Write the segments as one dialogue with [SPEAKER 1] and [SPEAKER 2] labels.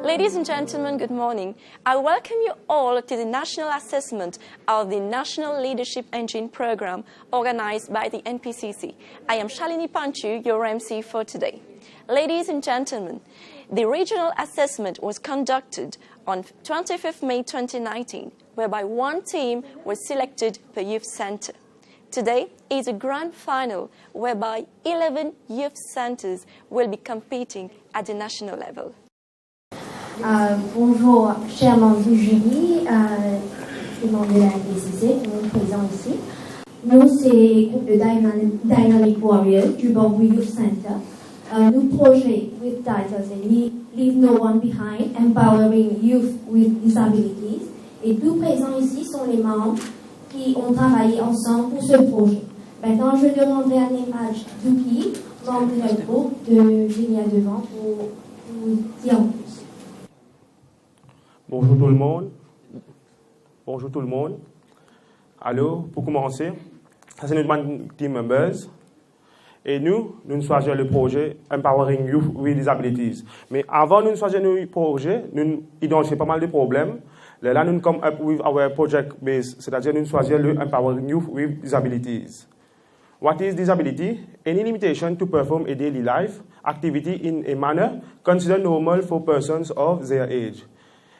[SPEAKER 1] Ladies and gentlemen, good morning. I welcome you all to the national assessment of the National Leadership Engine Program organized by the NPCC. I am Shalini Panchu, your MC for today. Ladies and gentlemen, the regional assessment was conducted on 25th May 2019, whereby one team was selected per youth center. Today is a grand final whereby 11 youth centers will be competing at the national level.
[SPEAKER 2] Bonjour, chers membres du jury, et membres de la NPCC qui sont présents ici. Nous, c'est le groupe de Dynamic Warriors du Bamboo Youth Center. Nos projets with titles Leave No One Behind, Empowering Youth with Disabilities. Et tous présents ici sont les membres qui ont travaillé ensemble pour ce projet. Maintenant, je demanderai à l'image d'Uki, membre de notre groupe, de venir devant pour vous dire en plus.
[SPEAKER 3] Bonjour tout le monde. Bonjour tout le monde. Allô, pour commencer, ça c'est notre team members. Et nous choisissons le projet Empowering Youth with Disabilities. Mais avant de choisir le projet, nous identifions pas mal de problèmes. Là, nous come up with our project base, c'est-à-dire nous choisissons le Empowering Youth with Disabilities. What is disability? Any limitation to perform a daily life activity in a manner considered normal for persons of their age.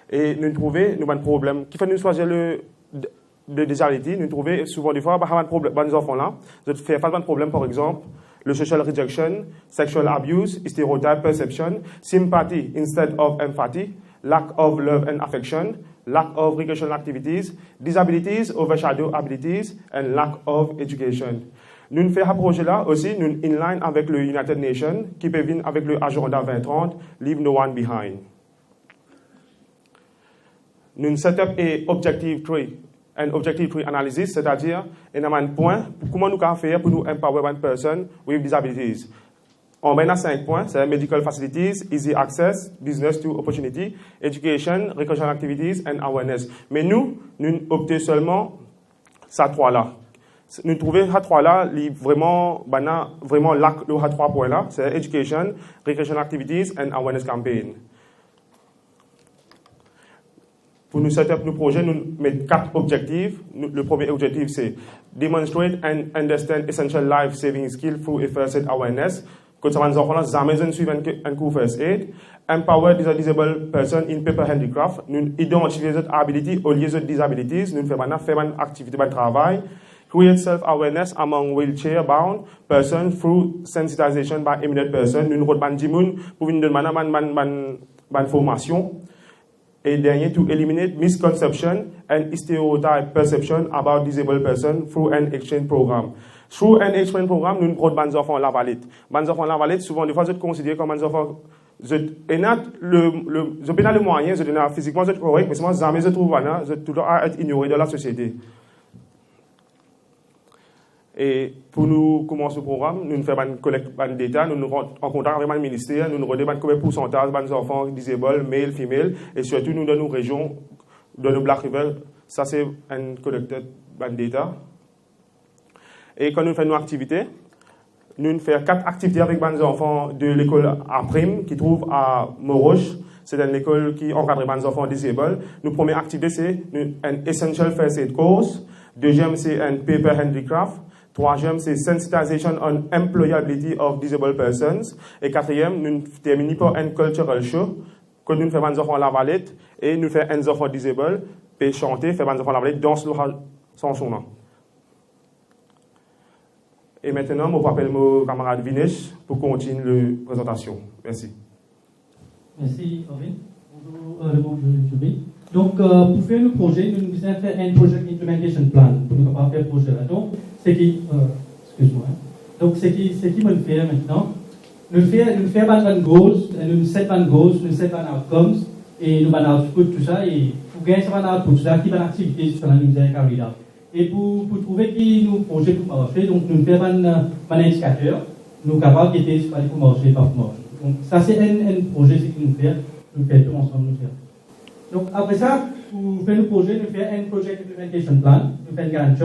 [SPEAKER 3] Et nous trouvons un problème qui fait nous choisir le disability. Nous trouvons souvent des fois un problème les enfants là. Je fais pas de problème par exemple le social rejection, sexual abuse, stereotype perception, sympathy instead of empathy, lack of love and affection, lack of recreational activities, disabilities overshadow abilities, and lack of education. Nous faisons un projet là aussi, nous in line avec le United Nations qui peut venir avec le agenda 2030, Leave No One Behind. Nous set up un objective tree analysis, c'est-à-dire un point comment nous pouvons faire pour nous empower one person with disabilities. On met à 5 points, c'est medical facilities, easy access, business to opportunity, education, recreational activities and awareness. Mais nous optons seulement ces trois-là. Nous trouvons ces trois-là vraiment lac de ces 3 points-là, c'est education, recreational activities and awareness campaign. Pour nous set up nos projets, nous mettons 4 objectifs. Le premier objectif, c'est demonstrate and understand essential life-saving skills through a first aid awareness. Quand ça va nous enfants, jamais nous suivons un cours first aid. Empower disabled person in paper handicraft. Nous identifions les abilities au lieu des disabilities. Nous faisons une activité de travail. Create self-awareness among wheelchair-bound persons through sensitization by eminent persons. Nous avons 10 personnes pour nous donner une formation. Et dernier, to eliminate misconception and stereotype perception about disabled person through an exchange program. Through an exchange program, nous prenons des enfants la valide. Les enfants la valide, souvent, des fois, je considère comme des enfants. Je n'ai le moyen, je n'ai physiquement, je correct, mais jamais je trouve, je dois être ignoré de la société. Et pour nous commencer le programme, nous faisons une collecte de data, nous rentrons en contact avec le ministère, nous redonnons combien de pourcentage des enfants disabled, male, female, et surtout nous donnons nos régions, dans le Black River, ça c'est une collecte de data. Et quand nous faisons nos activités, nous faisons 4 activités avec les enfants de l'école A-Prime qui trouve à Moroche. C'est une école qui encadre les enfants disabled. Notre première activité, c'est un Essential First Aid Course. Deuxième, c'est un Paper Handicraft. Troisième, c'est Sensitization on Employability of Disabled Persons. Et quatrième, nous terminons par un Cultural Show que nous faisons des enfants à la valette et nous faisons des enfants disabled, puis chanter, faire des enfants à la valette, danser sans son nom. Et maintenant, je rappelle mon camarade Vinesh pour continuer la présentation. Merci.
[SPEAKER 4] Merci, Owen. Bonjour, le membre du jury. Donc, pour faire le projet, nous avons fait un Project Implementation Plan pour nous faire le projet. Donc, excuse-moi. Donc, ce qui va le faire maintenant, nous faisons un goals, nous set un goals, nous set un outcomes, et nous allons output tout ça, et pour gagner ça, un output, ça qui va l'activité sur la nous avons carré là. Et pour trouver qui nous projet pour marcher, donc nous faisons un indicateur, nous capables qui était pour marcher, pas pour marcher. Donc, ça c'est un projet que nous faisons tout ensemble. Donc, après ça, pour faire le projet, nous faisons un Project Implementation Plan, nous faisons un Gantt.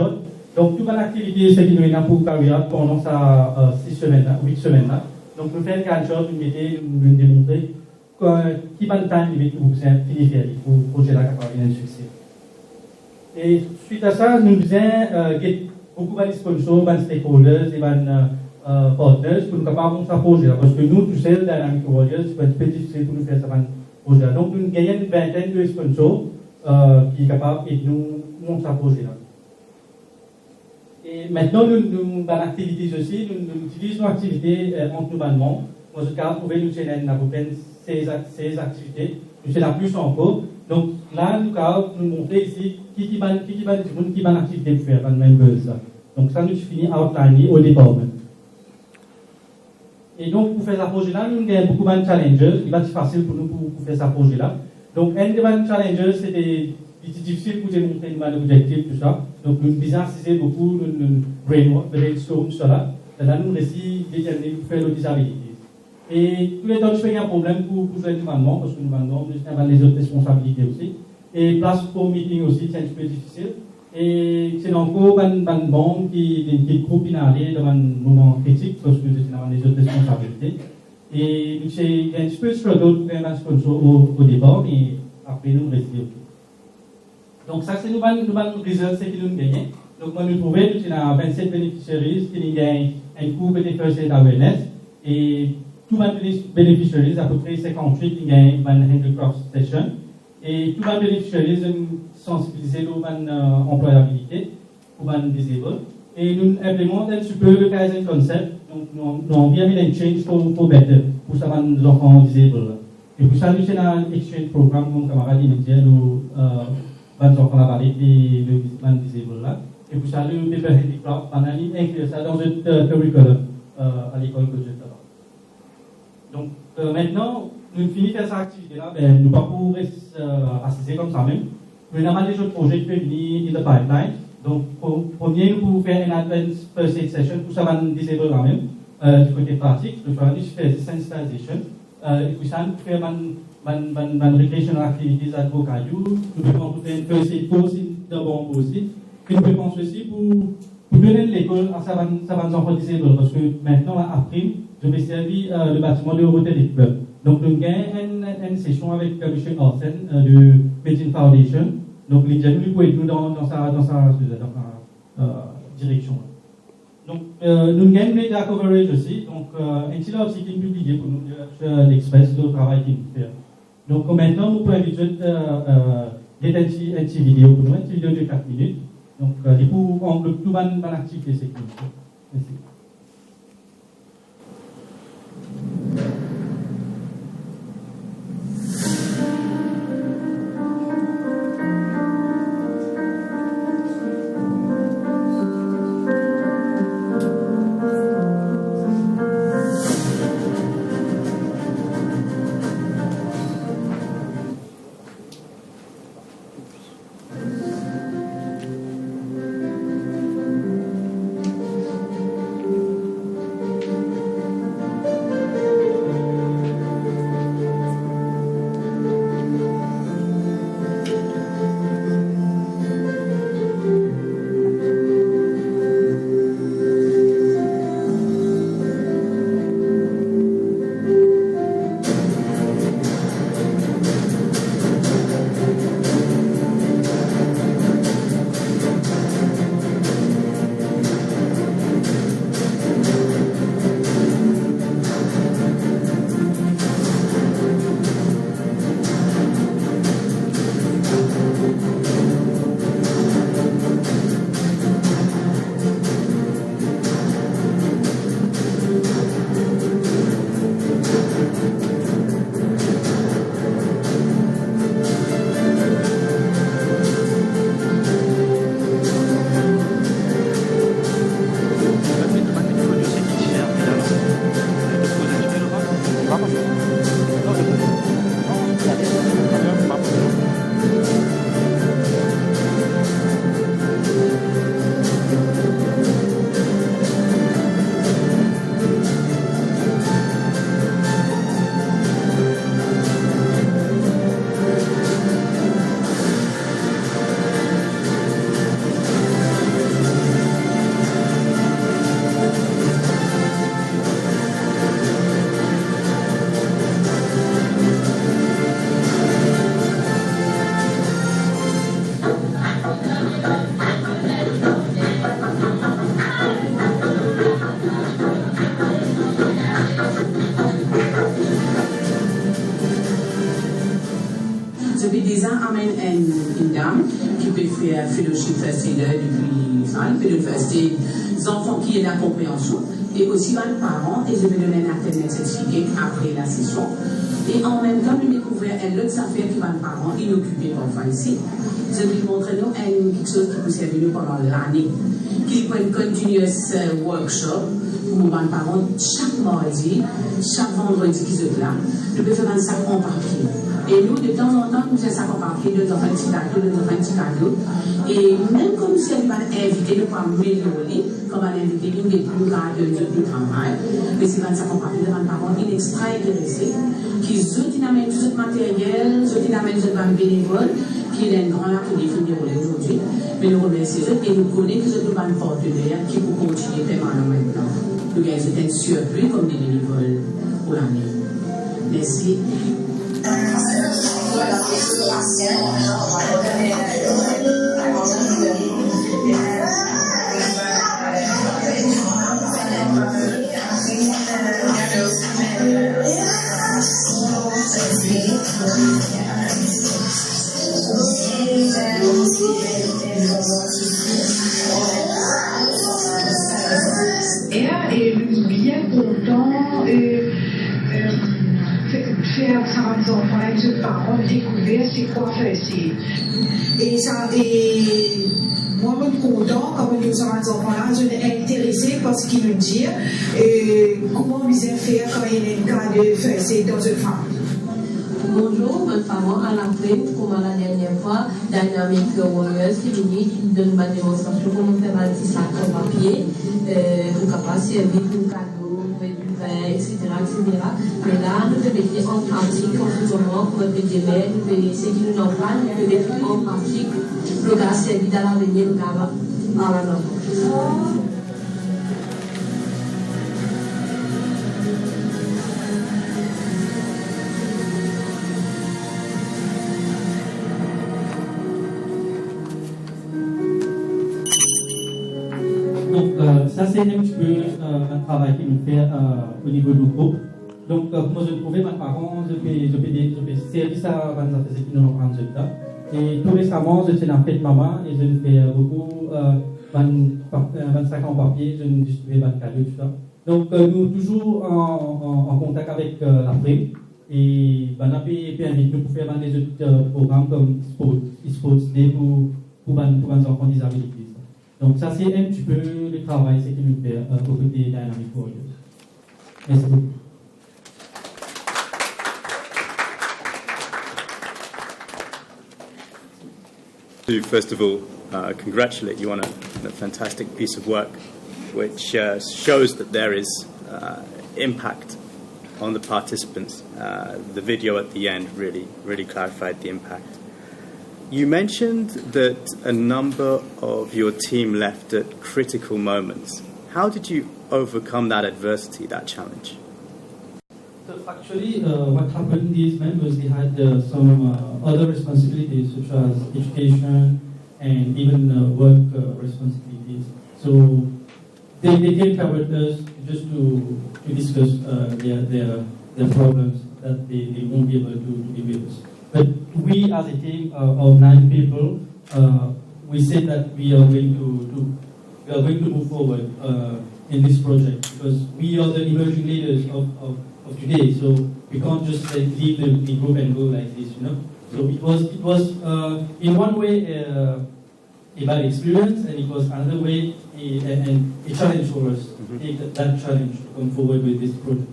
[SPEAKER 4] Donc, toute l'activité, c'est qui nous avons pour carrière pendant ça 6 semaines, 8 semaines. Donc, nous faisons un Gantt, nous démontrer qui va le temps limite pour finir pour le projet là qui a un succès. Et suite à ça, nous avons beaucoup de sponsors, de stakeholders et de partners pour nous capables de faire ce projet là. Parce que nous, tout seuls, Dynamic Warriors, c'est un peu difficile pour nous faire ce projet là. Donc, nous avons une vingtaine de sponsors qui sont capables de nous monter ce projet là. Et maintenant, nous avons des activités aussi, nous utilisons nos activités entre nous membres. Dans ce cas, vous pouvez nous donner à peu près ces activités, nous faisons plus encore. Donc là, nous montrer ici qui va l'activité pour faire, dans le même buzz. Donc ça, nous finit outline au départ. Et donc, pour faire ce projet-là, nous avons beaucoup de challenges. Il va être facile pour nous pour faire ce projet-là. Donc, un des challenges, c'était difficile pour démontrer l'objectif, tout ça. Donc, nous avons beaucoup, nous brainstorm sur ça. Là, nous réussi déterminer pour faire nos disabilités. Et tous les temps, je fais un problème pour faire du mandement, parce que nous mandons, nous avons les autres responsabilités aussi. Et place pour meeting aussi, c'est un petit peu difficile. Et c'est encore une banque qui est trop binarée dans un moment critique, parce que nous avons les autres responsabilités. Et c'est un petit peu struggle pour faire un sponsor au départ, mais après, nous restons. Donc, ça, c'est nous avons résultat qui nous gagnons. Donc, nous trouvons que nous avons 27 bénéficiaires qui gagnent un cours de first aid awareness. Et tous les bénéficiaires, à peu près 58 qui gagnent un handicraft session. Et tous les bénéficiaires sont sensibilisés à l'employabilité pour les disabled. Et nous implémentons un petit peu le Kaizen concept. Donc, nous avons bien mis un change pour better, pour ça, les enfants disabled. Et pour ça, nous avons un exchange programme, mon camarade immédiat, les enfants à Paris, les disabled là. Et pour ça, le paper handicraft, on a inclus ça dans le curriculum à l'école que j'ai. Donc, maintenant, nous finissons cette activité-là, nous ne pouvons pas pour assister comme ça même. Nous avons des autres projets qui peuvent venir dans le pipeline. Donc, premier, nous pouvons faire une advanced first aid session pour ça, nous disable là même, du côté pratique. Nous faisons des sensitization. Et puis ça, nous faisons une recreational activities à Bocayou. Nous pouvons faire une first aid course dans Bambo aussi. Et nous pouvons aussi pour donner l'école à ces enfants disables. Parce que maintenant, après, je vais servir le bâtiment de Rotary Club. Donc, nous avons une session avec M. Orsen de Beijing Foundation. Donc, les jeunes, nous pouvons être dans sa direction. Donc, nous avons media coverage aussi. Donc, un petit là aussi qui est publié pour nous sur l'Express de travail qu'il nous fait. Donc, maintenant, nous pouvons inviter une petite vidéo pour nous, une petite vidéo de 4 minutes. Donc, pour englober tout le activité, c'est cool. Merci.
[SPEAKER 5] une dame qui peut faire fellowship first aider depuis ça, il peut le faire des enfants qui ont la compréhension, et aussi les parents, et je vais donner un internet certifié après la session. Et en même temps, nous découvrons l'autre affaire qui va les parents inoccupés parfois ici. Je vais montrer nous quelque chose qui peut servir nous pendant l'année, qui peut être continuous workshop pour les parents chaque mardi, chaque vendredi qui se là. Nous pouvons faire un sac en papier. Et nous, de temps en temps, nous faisons un sac en papier, nous avons un petit cadeau. Et même comme si on va inviter, nous pouvons améliorer, comme on invite nous des plus grands du travail, mais c'est un sac en papier devant les parents extra intéressés, qui amènent tout ce matériel, amènent tout ce bénévole, qui est un grand atelier qui est déroulé aujourd'hui. Mais nous remercions eux et nous connaissons que nous avons un partenaire qui peut continuer permanent maintenant. Nous avons un surplus comme des bénévoles pour l'année. Merci.
[SPEAKER 6] Et bien content faire ça aux enfants avec les parents découvrir c'est quoi faire ici. Et moi je suis content comme nous sommes les enfants là, je suis intéressé par ce qu'ils me disent comment ils faire quand il y a un cas de faire ici dans une famille.
[SPEAKER 7] Bonjour, bonne femme à la fin, comme la dernière fois, Dynamic Warriors qui donne ma démonstration comment faire un petit sac en papier, pour capable servir pour cadeau, pour du vin, etc., etc. Mais là, nous devons mettre en pratique en ce moment, pour mettre des mails, ce qui nous en parle, nous devons mettre en pratique, le gars servir dans l'avenir, le gars à la norme.
[SPEAKER 4] Donc, ça, c'est un petit peu un travail que nous faisons au niveau du groupe. Donc, moi, je trouvais mes parents, je fais service à les affaires qui nous ont là. Et tout récemment, je tiens en fait maman et je fais beaucoup 25 ans en papier, je distribue 24 cadeaux, tout ça. Donc, nous toujours en contact avec la FREM. Et on a pu inviter nous pour faire des autres programmes comme Sports Day pour les enfants disabilités. Donc ça c'est un petit peu le travail qui nous fait au côté de Dynamic Warriors. Merci beaucoup.
[SPEAKER 8] To first of all congratulate you on a fantastic piece of work which shows that there is impact on the participants. The video at the end really clarified the impact. You mentioned that a number of your team left at critical moments. How did you overcome that adversity, that challenge?
[SPEAKER 4] So actually, what happened, these members, they had some other responsibilities, such as education and even work responsibilities. So they came with us just to discuss their problems that they won't be able to deal with us. But we, as a team of 9 people, we said that we are going to move forward in this project because we are the emerging leaders of today. So we can't just leave the group and go like this, you know. So it was in one way a bad experience, and it was another way a challenge for us to take that challenge to come forward with this project.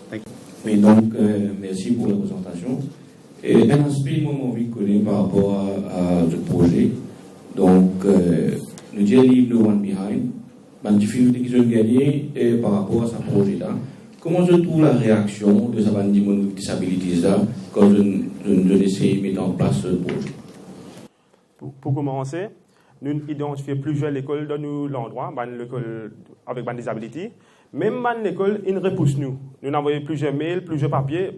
[SPEAKER 8] Thank you.
[SPEAKER 9] Mais donc, merci pour la présentation. Et un aspect, moi, j'ai envie de connaître par rapport à ce projet. Donc, nous disons Leave No One Behind, la difficulté qu'ils ont gagnée par rapport à ce projet-là. Comment je trouve la réaction de sa bande de disabilités-là quand je essaie de mettre en place ce projet?
[SPEAKER 3] Pour commencer, nous identifions plusieurs écoles dans l'endroit, l'école avec des disabilités. Même l'école, ils repoussent nous. Nous envoyons plusieurs mails, plusieurs papiers.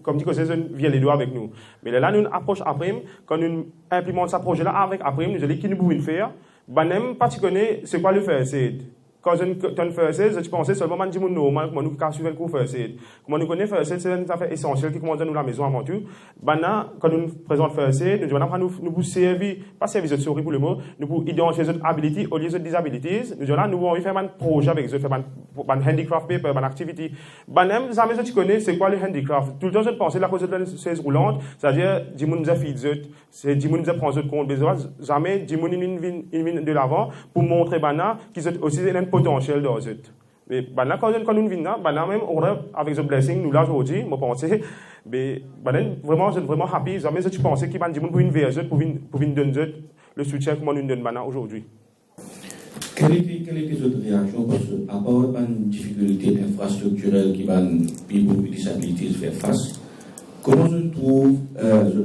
[SPEAKER 3] Comme dit que c'est vient les doigts avec nous. Mais là, nous approchons après, quand nous implémentons ce projet-là avec après, nous allons qui nous pouvons faire. Même pas tu connais, c'est quoi le faire, c'est quand je faisais, je pensais seulement que je normal, comment nous suivre le cours first aid. Comment nous connaissons first aid, c'est une affaire essentielle qui commence à nous la maison avant tout. Maintenant, quand nous présentons first aid, nous devons nous servir, pas servir de souris pour le mot, nous pour identifier les abilities au lieu de disabilities. Nous devons nous envie faire un projet avec eux, faire un handicraft paper, une activité. Même, jamais tu connais, c'est quoi le handicraft? Tout le temps, je pensais la cause de la chaise roulante, c'est-à-dire, du monde nous a fait c'est du monde nous a pris compte, jamais, du monde vient de l'avant pour montrer qu'ils ont aussi un potentiel dans eux. Mais quand nous venons, même avec The Blessing, nous là aujourd'hui, je pense, mais vraiment, je suis vraiment happy. Jamais je pensais qu'il y a des gens pour venir donner le soutien que nous donnons aujourd'hui.
[SPEAKER 9] Quelle était votre réaction? Parce qu'à part une difficulté infrastructurelle qui va people with disabilities faire face, comment je trouve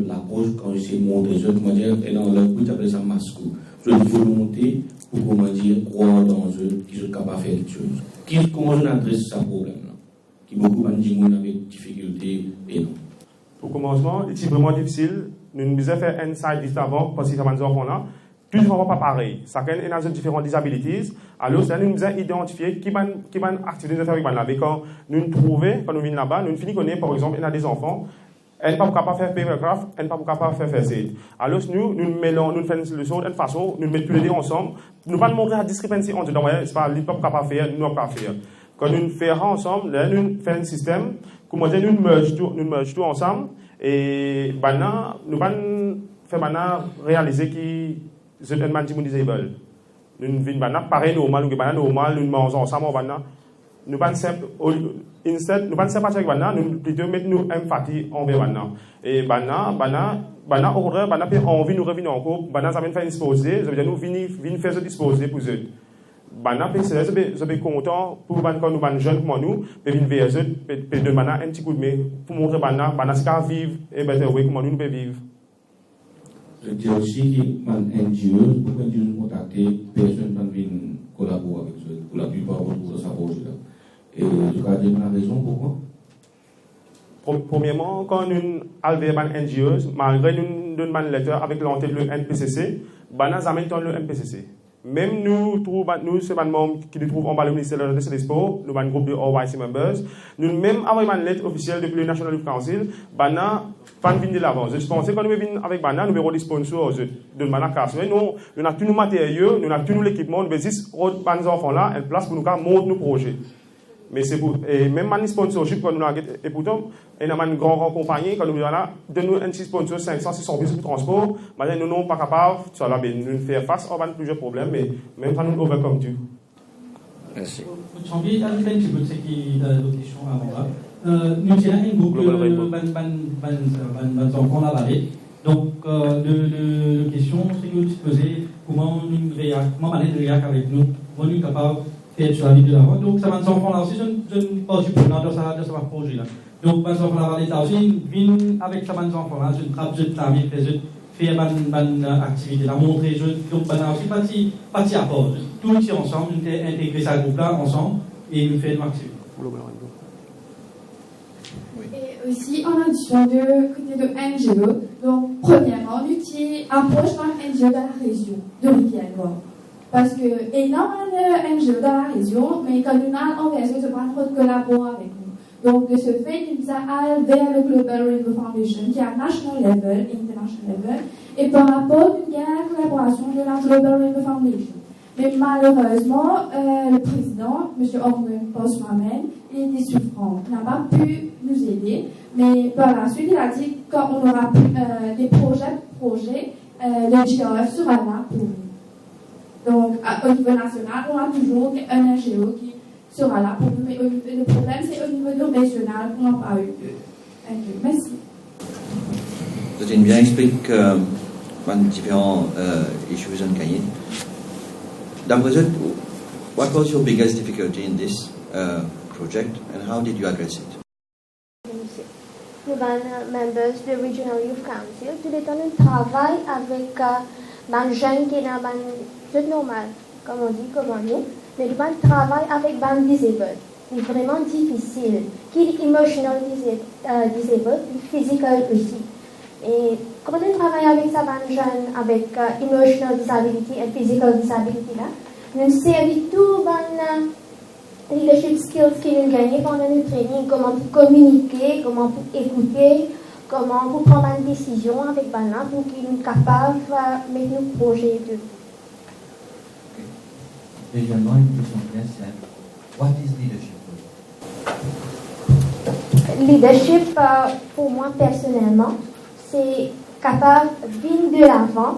[SPEAKER 9] l'approche quand je sais montrer, comment dire, et dans le coup, j'appelle ça masque, je volonté pour, comment dire, croire dans eux, qui sont capables de faire quelque chose. Comment on adresse ce problème-là? Qui beaucoup de gens avec difficulté et non.
[SPEAKER 3] Pour commencement, c'est vraiment difficile. Nous devons faire un side juste avant, parce que ça va nous enfants-là. Tous les enfants pas pareil. Chacun a différentes disabilities. Alors, ça nous a identifié qui va activer avec là. Mais quand nous trouvons, quand nous venons là-bas, nous finissons connaître, par exemple, il y a des enfants, elle n'est pas capable de faire papercraft, elle n'est pas capable de faire first aid. Alors, nous mêlons, nous faisons une solution, une façon, nous mettons tous les deux ensemble. Nous ne pas montrer la discrépancie entre nous. C'est pas lui pas capable de faire, nous ne pas faire. Quand nous faisons ensemble, là, nous faisons un système, comment dire, nous merge tout ensemble, et maintenant, nous faisons réaliser que c'est un man disabled. Nous vivons pareil normal, nous mangeons ensemble, nous pas simple, nous pas simple avec Bana, nous plutôt mettre nous empathie envers Bana. Et Bana, au contraire, Bana peut envie nous revenir encore, Bana ça vient faire disposer, ça veut dire nous venir faire se disposer pour eux. Bana peut je suis content pour quand nous ban jeunes comme nous, peut venir vers eux, peut donner Bana un petit coup de main pour montrer Bana c'est qu'à vivre et better way comment nous peut vivre.
[SPEAKER 9] Je dis aussi qu'il y a un NGO, pour que nous contacter personnes qui viennent collaborer avec eux, pour la plupart de sa projet-là. Et je crois que j'ai une raison pourquoi.
[SPEAKER 3] Premièrement, quand nous avons un NGO, malgré nous donnons une lettre avec l'entête de NPCC, nous avons le NPCC. Même nous, c'est un membre qui nous trouve en bas le ministère de la Jeunesse et des Sports, nous avons un groupe de OYC members. Nous même avons une lettre officielle depuis le National Youth Council, Bana, pas venir de l'avant. Je pensais que quand nous venons avec Bana, nous verrons des sponsors de Bana Casse. Nous avons tous nos matériaux, nous avons tout l'équipement, nous avons 10 autres enfants là, une place pour nous monter nos projets. Mais c'est pour, et même un sponsorship, quand nous avons, et pourtant, il y a une grande compagnie, quand nous avons là, donne-nous un petit sponsor 500, 600 bus de transport, maintenant nous n'sommes pas capables, ça là, nous faire face à plusieurs problèmes, mais même quand nous overcome tout.
[SPEAKER 9] Merci.
[SPEAKER 4] J'ai envie d'ajouter un petit peu de ce qui est la question avant là. Nous avons un groupe de enfants à la vallée. Donc, la question, c'est que nous poser comment nous réagissons avec nous, comment nous sommes capables sur la vie de l'avant. Donc, ça va nous enfants là aussi, je ne pas du preneur de ce projet là. Donc, les enfants là aussi, viennent avec ça, les enfants là, je trappe, je travaille, je fais une activité, la montrer, donc, on aussi parti à part. Tout ici ensemble, nous intégrer ce groupe là ensemble et nous faire une activité.
[SPEAKER 2] Et aussi, en addition de côté de NGO, donc, premièrement, nous approche par NGO dans la région de Rivière-Noire. Parce que énormément de NGO dans la région, mais quand nous avons envers eux, ils ne pas trop collaborer avec nous. Donc, de ce fait, nous allons vers le Global Rainbow Foundation, qui est à national level et international level, et par rapport à une collaboration de la Global Rainbow Foundation. Mais malheureusement, le président, M. Orwen Postmamen, il était souffrant. Il n'a pas pu nous aider, mais par la suite, il a dit qu'on aura des projets, le GRF sera là pour nous. Donc, au niveau national, on a toujours un NGO qui sera là pour nous, mais le problème, c'est au niveau régional qu'on n'a pas eu de NGO. Merci.
[SPEAKER 10] Vous avez bien expliqué différents issues en Cayenne. D'après vous, what was your biggest difficulty in this project and how did you address it?
[SPEAKER 11] Nous sommes members du Regional Youth Council. Tout le temps, nous travaillons avec les jeunes qui sont normal, comme on dit, comme nous, mais nous travaillons avec les disabled. C'est vraiment difficile. Qui est emotional disabled, physical aussi. Et quand on travaille avec ça, les jeunes avec emotional disability et physical disability, là, Nous servons tout les leadership skills qui nous gagnent pendant le training, comment communiquer, comment écouter, comment prendre une décision avec Bana pour qu'ils soient capables de mettre nos projets de.
[SPEAKER 10] Deuxièmement, une question bien simple. What is leadership?
[SPEAKER 11] Leadership, pour moi personnellement, c'est capable de venir de l'avant,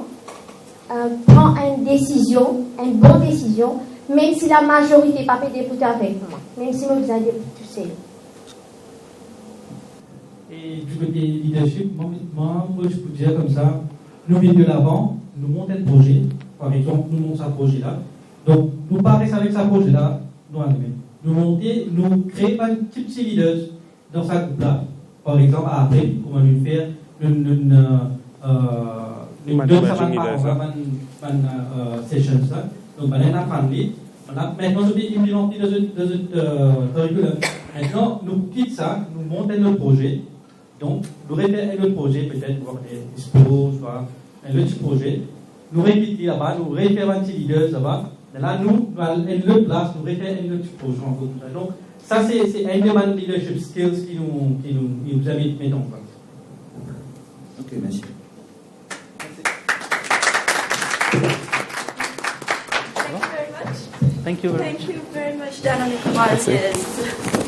[SPEAKER 11] prendre une décision, une bonne décision, même si la majorité n'est pas d'écouter avec moi, même si nous avons des tout seul.
[SPEAKER 4] Et du côté leadership, moi, je peux dire comme ça, nous venons de l'avant, nous montons un projet, par exemple, nous montons ce projet-là. Donc, nous partons avec ce projet-là, nous montons, nous créons un petit leader dans ce groupe-là. Par exemple, après, comment nous faire une session. Donc, on a appris. Maintenant, je vais implémenter dans le curriculum. Maintenant, nous quittons ça, nous montons notre projet. Donc, nous référons à notre projet, peut-être voir des expos, soit un autre projet. Nous répétons là-bas, nous référons à un petit leader là-bas. Là, nous, à une autre place, nous référons à un autre projet. Donc, ça, c'est un des leadership skills qui nous amène maintenant en place.
[SPEAKER 10] Ok, merci.
[SPEAKER 1] Thank you very much, Dynamic Warriors.